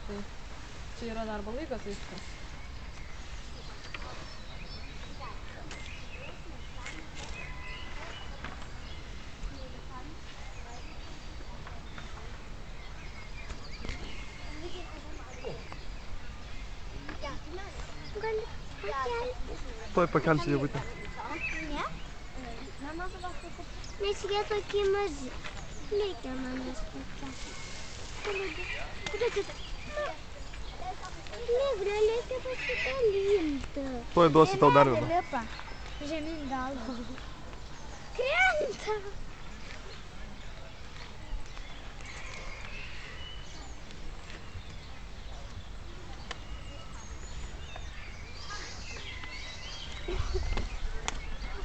tai čia yra darbo laikas, aišku. Tuoj pakelsiu Ievutę. Ne? Nes jie tokie maži. Reikia man jas pakelti. Reikia pasidalinti. Tuoj duosiu tau dar vieną. Lipa. Žemyn galvą. Krenta.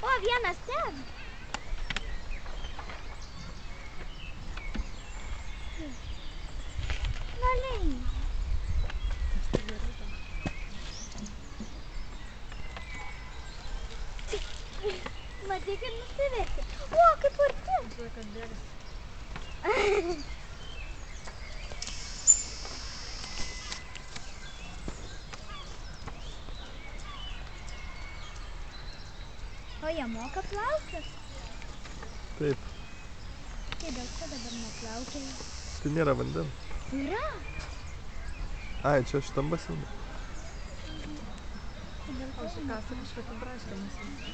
O, vienas ten. Valiai. Matai, kad nusivertė. O, kaip arti. Žinai, kad bėgas. O jie moka plaukti? Taip. Tai dėl ko dabar neplaukia? Tai nėra vandens. Yra. Ai, čia šitam basenui. Tai dėl ko Užsikasi kažkokį braškę nusimti.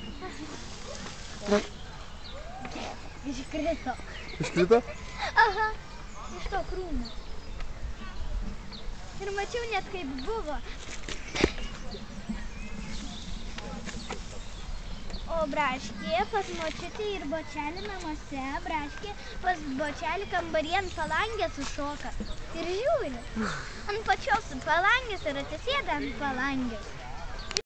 Iškrito. Iškrito? Aha, iš to krūmo. Ir mačiau net kaip buvo. O braškė pas močiutę ir bočelį namuose, braškė pas bočelį kambaryje ant palangės užšoka. Ir žiūri, ant pačios palangės ir atsisėda ant palangės.